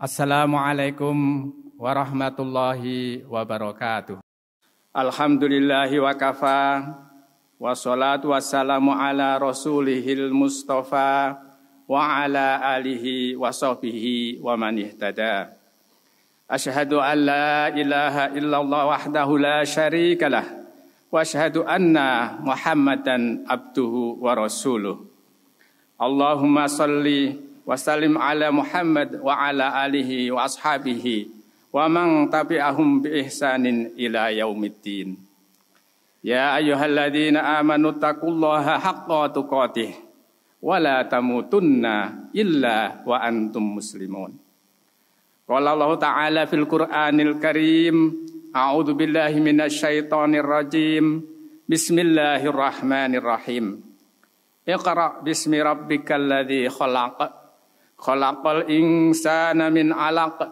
Assalamualaikum warahmatullahi wabarakatuh. Alhamdulillahi wa kafa, wassalatu wassalamu ala rasulihil mustafa, wa ala alihi wa sahbihi wa man ihtada. Asyhadu an la ilaha illallah wahdahu la syarikalah, wa asyhadu anna Muhammadan abduhu wa rasuluh. Allahumma salli wa sallim ala Muhammad wa ala alihi wa ashabihi wa man tabi'ahum bi ihsanin ila yaumiddin. Ya ayyuhalladzina amanu taqullaha haqqa tuqatih wa la tamutunna illa wa antum muslimun. Qala Allah ta'ala fil Qur'anil Karim, a'udzu billahi minasyaitonir rajim. Bismillahirrahmanirrahim. Iqra bismi rabbikal ladzi khalaq. Khalaqal insana min 'alaq.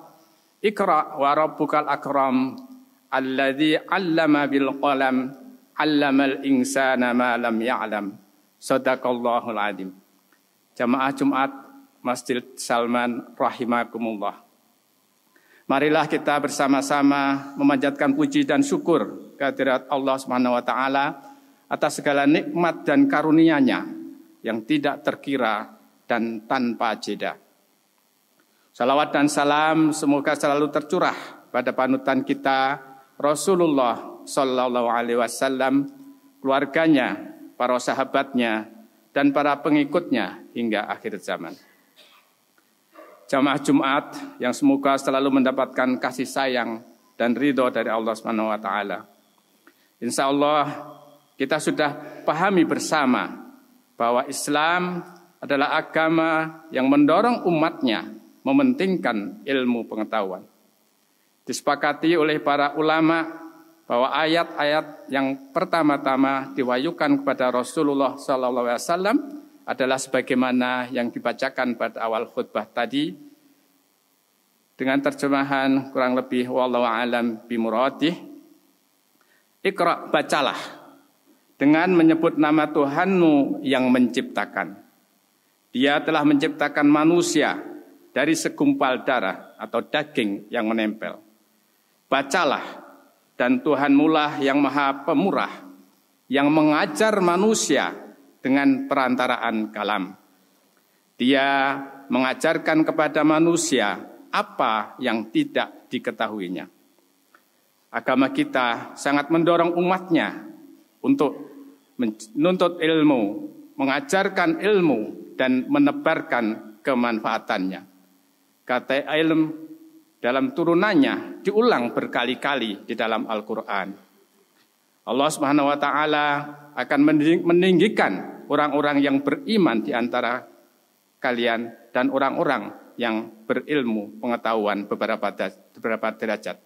Iqra wa rabbukal akram. Alladzi 'allama bil qalam. 'Allamal insana ma lam ya'lam. Shadaqallahul 'adzim. Jamaah Jumat Masjid Salman rahimakumullah. Marilah kita bersama-sama memanjatkan puji dan syukur kehadirat Allah Subhanahu wa taala atas segala nikmat dan karunia-Nya yang tidak terkira dan tanpa jeda. Salawat dan salam semoga selalu tercurah pada panutan kita Rasulullah Sallallahu Alaihi Wasallam, keluarganya, para sahabatnya, dan para pengikutnya hingga akhir zaman. Jamaah Jumat yang semoga selalu mendapatkan kasih sayang dan ridho dari Allah Subhanahu Wa Taala. Insya Allah kita sudah pahami bersama bahwa Islam adalah agama yang mendorong umatnya mementingkan ilmu pengetahuan. Disepakati oleh para ulama bahwa ayat-ayat yang pertama-tama diwahyukan kepada Rasulullah SAW adalah sebagaimana yang dibacakan pada awal khutbah tadi, dengan terjemahan kurang lebih wallahu a'lam bimuradih. Iqra, bacalah dengan menyebut nama Tuhanmu yang menciptakan. Dia telah menciptakan manusia dari segumpal darah atau daging yang menempel. Bacalah, dan Tuhanmulah yang maha pemurah, yang mengajar manusia dengan perantaraan kalam. Dia mengajarkan kepada manusia apa yang tidak diketahuinya. Agama kita sangat mendorong umatnya untuk menuntut ilmu, mengajarkan ilmu, dan menebarkan kemanfaatannya. Kata ilm dalam turunannya diulang berkali-kali di dalam Al-Quran. Allah Subhanahu wa taala akan meninggikan orang-orang yang beriman di antara kalian dan orang-orang yang berilmu pengetahuan beberapa derajat.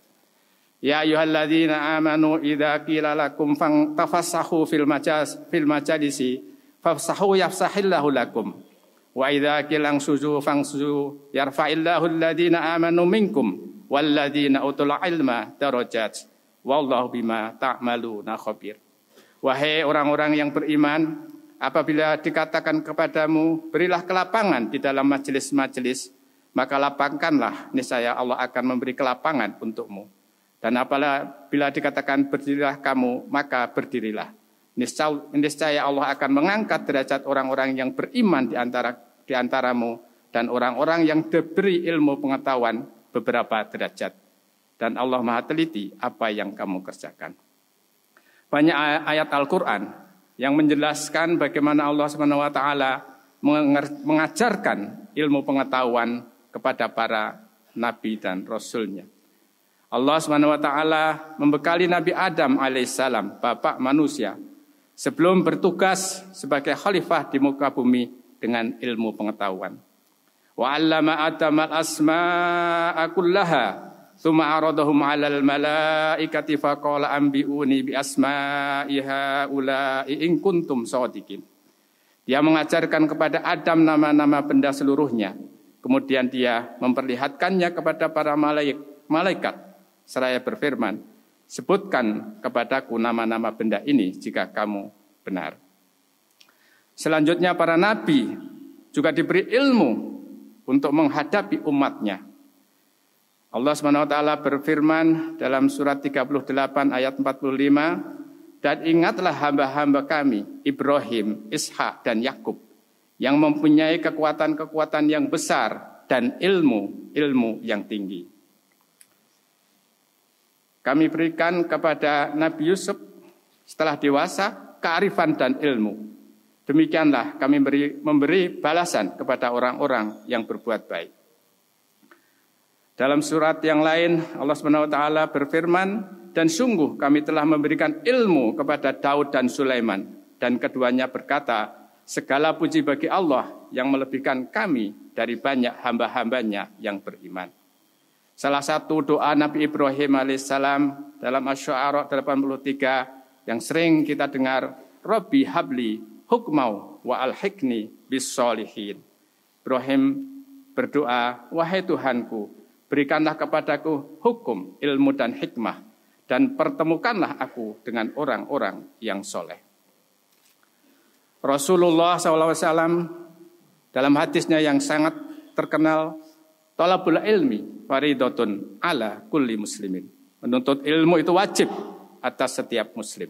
Ya ayyuhalladzina amanu idza qila lakum tafassahu fil majalisi fafsahu yafsahillahu lakum. Wa idza qila suzu fangsuzu yarfa'illahu alladziina amanu minkum walladziina utul ilma darajat wallahu bima ta'maluna khabir. Wahai orang-orang yang beriman, apabila dikatakan kepadamu berilah kelapangan di dalam majelis-majelis, maka lapangkanlah, niscaya Allah akan memberi kelapangan untukmu. Dan apabila dikatakan berdirilah kamu, maka berdirilah. Niscaya Allah akan mengangkat derajat orang-orang yang beriman di antaramu dan orang-orang yang diberi ilmu pengetahuan beberapa derajat. Dan Allah Maha teliti apa yang kamu kerjakan. Banyak ayat Al-Quran yang menjelaskan bagaimana Allah SWT mengajarkan ilmu pengetahuan kepada para nabi dan rasulnya. Allah SWT membekali Nabi Adam alaihissalam, bapak manusia, sebelum bertugas sebagai khalifah di muka bumi dengan ilmu pengetahuan. Wa 'allama Adama al-asma'a kullaha, tsumma 'aradahum 'alal malaikati faqala anbi'uni bi asma'i haula'i in kuntum shadiqin. Dia mengajarkan kepada Adam nama-nama benda seluruhnya. Kemudian dia memperlihatkannya kepada para malaikat seraya berfirman, sebutkan kepadaku nama-nama benda ini jika kamu benar. Selanjutnya para nabi juga diberi ilmu untuk menghadapi umatnya. Allah SWT berfirman dalam surat 38 ayat 45, dan ingatlah hamba-hamba kami, Ibrahim, Ishak, dan Yakub, yang mempunyai kekuatan-kekuatan yang besar dan ilmu yang tinggi. Kami berikan kepada Nabi Yusuf setelah dewasa kearifan dan ilmu. Demikianlah kami memberi balasan kepada orang-orang yang berbuat baik. Dalam surat yang lain Allah SWT berfirman, dan sungguh kami telah memberikan ilmu kepada Daud dan Sulaiman, dan keduanya berkata, segala puji bagi Allah yang melebihkan kami dari banyak hamba-hambanya yang beriman. Salah satu doa Nabi Ibrahim alaihissalam dalam Asy-Syu'ara 83 yang sering kita dengar, Rabbi habli hukmau wa alhiqni bis sholihin. Ibrahim berdoa, wahai Tuhanku, berikanlah kepadaku hukum, ilmu dan hikmah, dan pertemukanlah aku dengan orang-orang yang soleh. Rasulullah SAW dalam hadisnya yang sangat terkenal, talabul ilmi faridatun ala kulli muslimin. Menuntut ilmu itu wajib atas setiap muslim.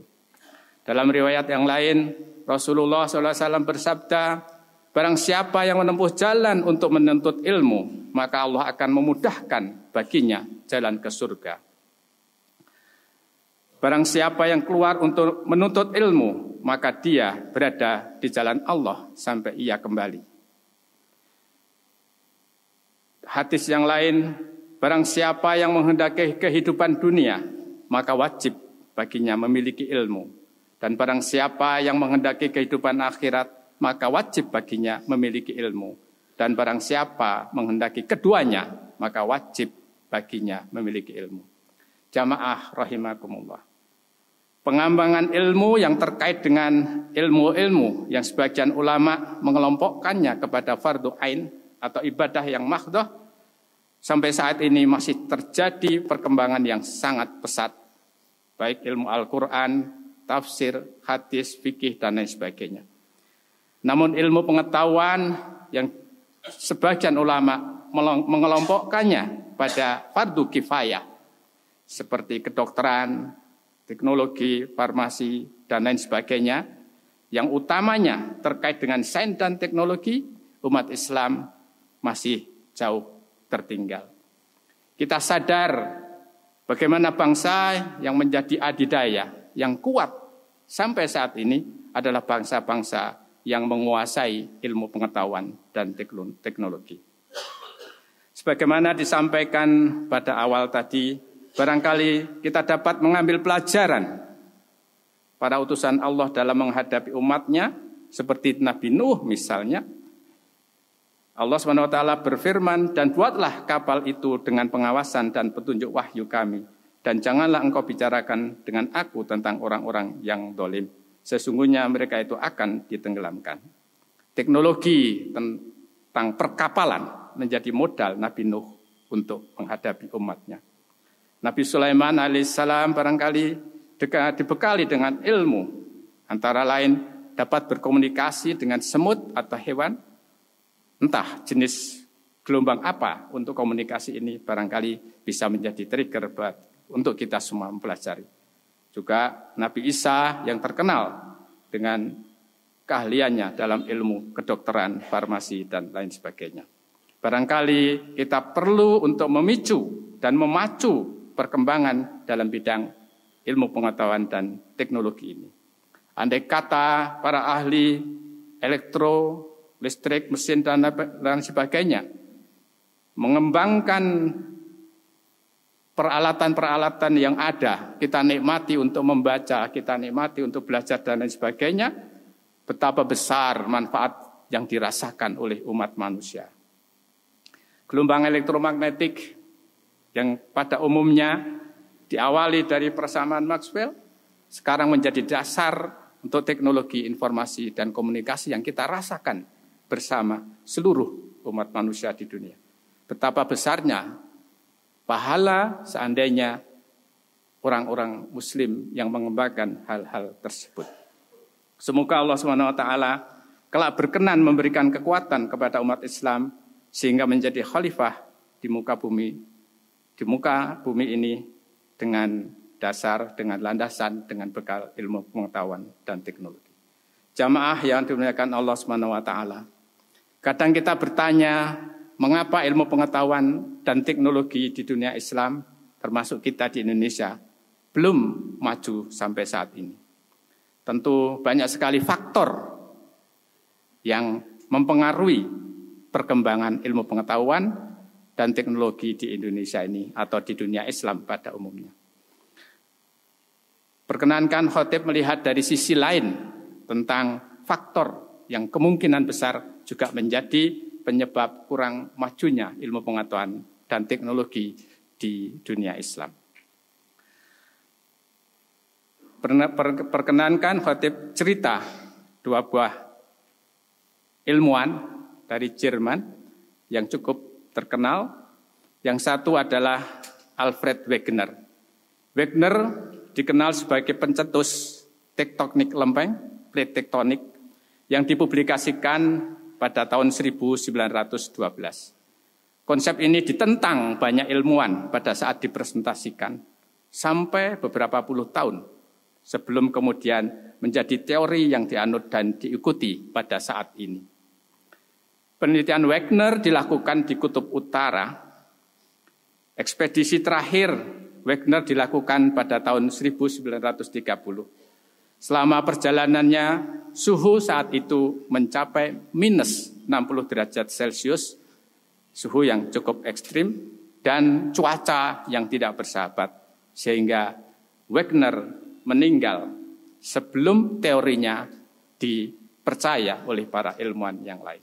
Dalam riwayat yang lain, Rasulullah SAW bersabda, barang siapa yang menempuh jalan untuk menuntut ilmu, maka Allah akan memudahkan baginya jalan ke surga. Barang siapa yang keluar untuk menuntut ilmu, maka dia berada di jalan Allah sampai ia kembali. Hadis yang lain, barang siapa yang menghendaki kehidupan dunia, maka wajib baginya memiliki ilmu. Dan barang siapa yang menghendaki kehidupan akhirat, maka wajib baginya memiliki ilmu. Dan barang siapa menghendaki keduanya, maka wajib baginya memiliki ilmu. Jamaah rahimakumullah. Pengembangan ilmu yang terkait dengan ilmu-ilmu yang sebagian ulama mengelompokkannya kepada fardu ain atau ibadah yang mahdhah, sampai saat ini masih terjadi perkembangan yang sangat pesat. Baik ilmu Al-Quran, tafsir, hadis, fikih, dan lain sebagainya. Namun ilmu pengetahuan yang sebagian ulama mengelompokkannya pada fardu kifayah, seperti kedokteran, teknologi, farmasi, dan lain sebagainya, yang utamanya terkait dengan sains dan teknologi, umat Islam masih jauh tertinggal. Kita sadar bagaimana bangsa yang menjadi adidaya, yang kuat sampai saat ini adalah bangsa-bangsa yang menguasai ilmu pengetahuan dan teknologi. Sebagaimana disampaikan pada awal tadi, barangkali kita dapat mengambil pelajaran para utusan Allah dalam menghadapi umatnya, seperti Nabi Nuh misalnya. Allah SWT berfirman, dan buatlah kapal itu dengan pengawasan dan petunjuk wahyu kami, dan janganlah engkau bicarakan dengan aku tentang orang-orang yang dolim. Sesungguhnya mereka itu akan ditenggelamkan. Teknologi tentang perkapalan menjadi modal Nabi Nuh untuk menghadapi umatnya. Nabi Sulaiman alaihissalam barangkali dibekali dengan ilmu, antara lain dapat berkomunikasi dengan semut atau hewan, entah jenis gelombang apa untuk komunikasi ini, barangkali bisa menjadi trigger untuk kita semua mempelajari. Juga Nabi Isa yang terkenal dengan keahliannya dalam ilmu kedokteran, farmasi, dan lain sebagainya. Barangkali kita perlu untuk memicu dan memacu perkembangan dalam bidang ilmu pengetahuan dan teknologi ini. Andai kata para ahli elektro, listrik, mesin, dan lain sebagainya mengembangkan peralatan-peralatan yang ada, kita nikmati untuk membaca, kita nikmati untuk belajar dan lain sebagainya, betapa besar manfaat yang dirasakan oleh umat manusia. Gelombang elektromagnetik yang pada umumnya diawali dari persamaan Maxwell, sekarang menjadi dasar untuk teknologi informasi dan komunikasi yang kita rasakan bersama seluruh umat manusia di dunia. Betapa besarnya pahala seandainya orang-orang muslim yang mengembangkan hal-hal tersebut. Semoga Allah SWT kelak berkenan memberikan kekuatan kepada umat Islam sehingga menjadi khalifah di muka bumi di muka bumi ini dengan dasar, dengan landasan, dengan bekal ilmu pengetahuan dan teknologi. Jamaah yang dimuliakan Allah Subhanahu wa taala. Kadang kita bertanya, mengapa ilmu pengetahuan dan teknologi di dunia Islam, termasuk kita di Indonesia, belum maju sampai saat ini? Tentu banyak sekali faktor yang mempengaruhi perkembangan ilmu pengetahuan dan teknologi di Indonesia ini atau di dunia Islam pada umumnya. Perkenankan khotib melihat dari sisi lain tentang faktor yang kemungkinan besar juga menjadi penyebab kurang majunya ilmu pengetahuan dan teknologi di dunia Islam. Perkenankan khotib cerita dua buah ilmuwan dari Jerman yang cukup terkenal. Yang satu adalah Alfred Wegener. Wegener dikenal sebagai pencetus tektonik lempeng, plate tektonik, yang dipublikasikan pada tahun 1912. Konsep ini ditentang banyak ilmuwan pada saat dipresentasikan sampai beberapa puluh tahun sebelum kemudian menjadi teori yang dianut dan diikuti pada saat ini. Penelitian Wegener dilakukan di Kutub Utara. Ekspedisi terakhir Wegener dilakukan pada tahun 1930. Selama perjalanannya, suhu saat itu mencapai minus 60 derajat Celcius, suhu yang cukup ekstrim, dan cuaca yang tidak bersahabat, sehingga Wegener meninggal sebelum teorinya dipercaya oleh para ilmuwan yang lain.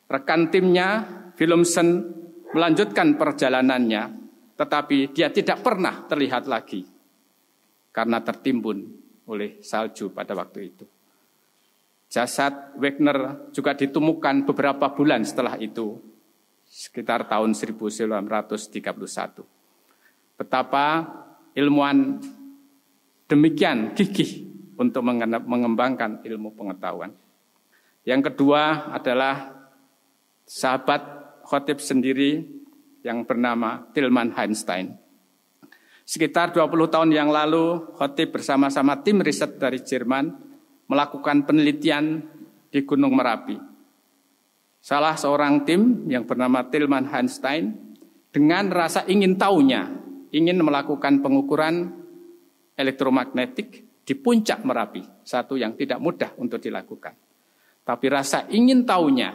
Rekan timnya, Wilhelmsen, melanjutkan perjalanannya, tetapi dia tidak pernah terlihat lagi karena tertimbun oleh salju pada waktu itu. Jasad Wegener juga ditemukan beberapa bulan setelah itu, sekitar tahun 1931. Betapa ilmuwan demikian gigih untuk mengembangkan ilmu pengetahuan. Yang kedua adalah sahabat khotib sendiri yang bernama Tilman Einstein. Sekitar 20 tahun yang lalu, khotib bersama-sama tim riset dari Jerman melakukan penelitian di Gunung Merapi. Salah seorang tim yang bernama Tilman Einstein dengan rasa ingin tahunya, ingin melakukan pengukuran elektromagnetik di puncak Merapi, satu yang tidak mudah untuk dilakukan. Tapi rasa ingin tahunya,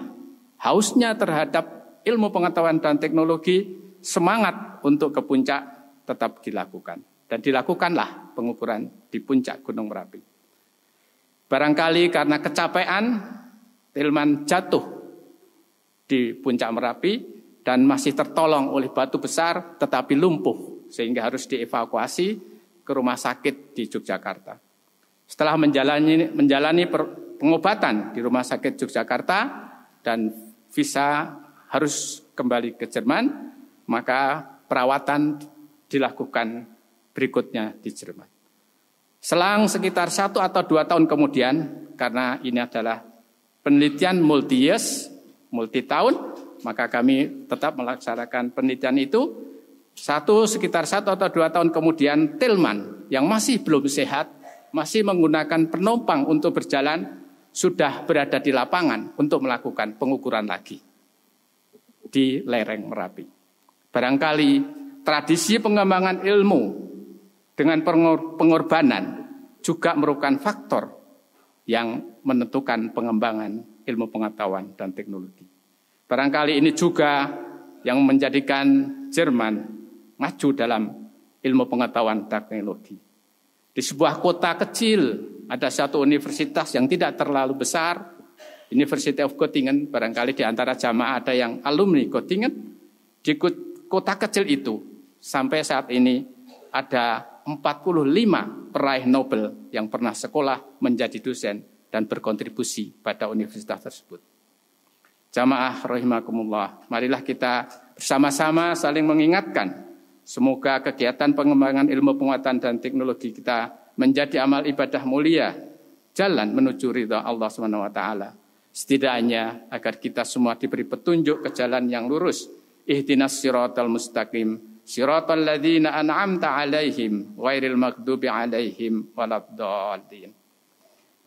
hausnya terhadap ilmu pengetahuan dan teknologi, semangat untuk ke puncak tetap dilakukan. Dan dilakukanlah pengukuran di puncak Gunung Merapi. Barangkali karena kecapean, Tilman jatuh di puncak Merapi dan masih tertolong oleh batu besar tetapi lumpuh, sehingga harus dievakuasi ke rumah sakit di Yogyakarta. Setelah menjalani pengobatan di rumah sakit Yogyakarta dan visa harus kembali ke Jerman, maka perawatan dilakukan berikutnya di Jerman. Selang sekitar 1 atau 2 tahun kemudian, karena ini adalah penelitian multi tahun, maka kami tetap melaksanakan penelitian itu. Sekitar 1 atau 2 tahun kemudian, Tilman yang masih belum sehat, masih menggunakan penumpang untuk berjalan, sudah berada di lapangan untuk melakukan pengukuran lagi di lereng Merapi. Barangkali tradisi pengembangan ilmu dengan pengorbanan juga merupakan faktor yang menentukan pengembangan ilmu pengetahuan dan teknologi. Barangkali ini juga yang menjadikan Jerman maju dalam ilmu pengetahuan dan teknologi. Di sebuah kota kecil ada satu universitas yang tidak terlalu besar, University of Göttingen, barangkali di antara jamaah ada yang alumni Göttingen. Di kota kecil itu sampai saat ini ada 45 peraih Nobel yang pernah sekolah menjadi dosen dan berkontribusi pada universitas tersebut. Jamaah rahimakumullah, marilah kita bersama-sama saling mengingatkan. Semoga kegiatan pengembangan ilmu pengetahuan dan teknologi kita menjadi amal ibadah mulia, jalan menuju ridha Allah SWT. Setidaknya agar kita semua diberi petunjuk ke jalan yang lurus. Ihdinas siratal mustaqim. Siratal ladzina an'amta 'alaihim ghairil maghdubi 'alaihim waladdallin.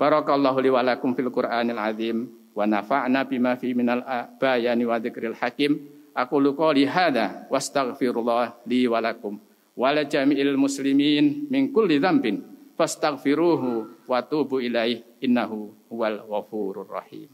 Barakallahu li wa lakum fil Qur'anil azim wa nafa'na bima fi minal bayani wa dzikril hakim. Aqulu qouli hadza wastaghfirullah li wa lakum wa la jami'il muslimin min kulli dzambin fastaghfiruhu wa tubu ilaihi innahu huwal ghafurur rahim.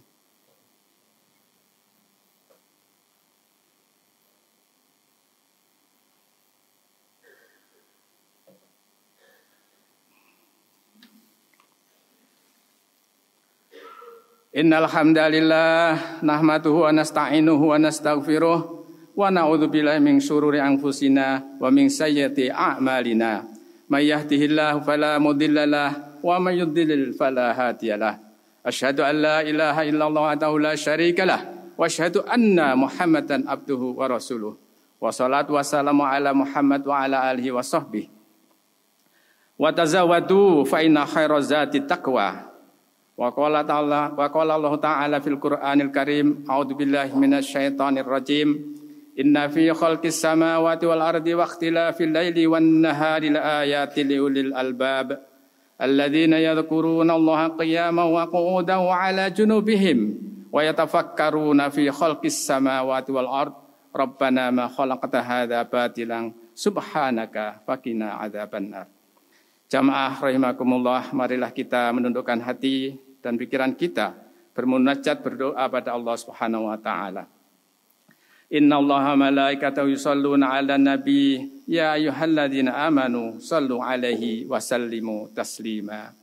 Innal hamdalillah nahmaduhu wa nasta'inuhu wa nastaghfiruh wa na'udzu billahi min syururi anfusina wa min sayyiati a'malina. May yahdihillahu fala mudhillalah wa may yudlil fala hadiyalah. Asyhadu an la ilaha illallah wahdahu la syarikalah wa asyhadu anna Muhammadan abduhu wa rasuluh. Wa salatu wassalamu ala Muhammad wa ala alihi wa sahbihi. Wa tazawwadu fa inna khairaz zati taqwa. Wa qala Allah ta'ala fil Qur'anil Karim, a'udzu billahi minasy syaithanir rajim. Inna fi khalqis samawati wal ardi wa ikhtilafil laili wan nahari laayatin liulil albab alladzina yadhkuruna Allaha qiyaman wa qu'udan wa 'ala junubihim wa yatafakkaruna fi khalqis samawati wal ard. Rabbana ma khalaqta hadza batilan subhanaka faqina adzabannar. Jamaah rahimakumullah, marilah kita menundukkan hati dan pikiran kita bermunajat berdoa pada Allah Subhanahu wa taala. Innallaha malaikatahu yusholluna 'alan nabi ya ayyuhalladzina amanu shallu 'alaihi wa sallimu taslima.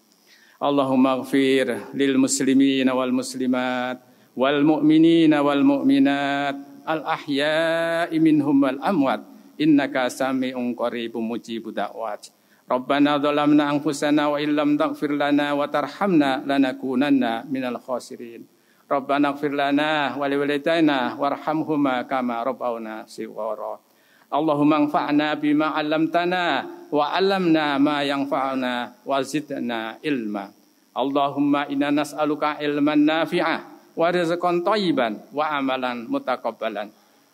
Allahumma ighfir lil muslimina wal muslimat wal mu'minina wal mu'minat al ahya'i minhum wal amwat innaka sami'un qaribun mujibud da'wat. Rabbana dhalamna anfusana wa illam taghfir lana wa tarhamna lanakunanna minal khasirin. Rabbana ighfir lana wa liwalidayna warhamhuma kama rabbawna shighara. Allahumma anfa'na bima 'allamtana wa 'allamna ma yanfa'una wa zidna ilma. Allahumma inna nas'aluka ilman nafi'ah wa rizqan thayyiban wa amalan mutaqabbalan.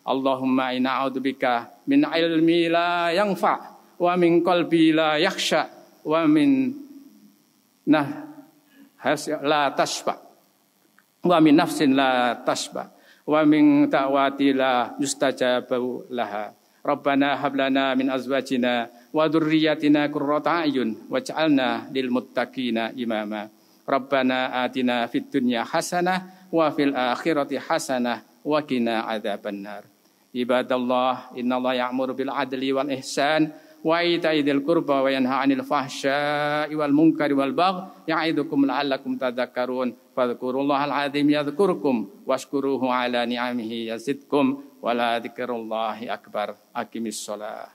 Allahumma inna a'udzubika min ilmi la yanfa' wa min qalbi la yakhsha wa min la tashba wa min nafsin la tashba wa min ta'wati la yustajabu laha. Rabbana hab lana min azwajina wa dhurriyyatina qurrata a'yun waj'alna lil muttaqina imama. Rabbana atina fid dunya hasanah wa fil akhirati hasanah wa qina adzabannar. Ibadallah, innallaha ya'muru bil adli wal ihsan wa ita'i dzil qurba wa yanha 'anil fahsya'i wal munkari wal baghi ya'idukum la'allakum tadhakkarun. Fadhkurullahal 'azim yadhkurkum washkuruhu 'ala ni'amihi yazidkum wa la dzikrullahi akbar. Aqimis shalah.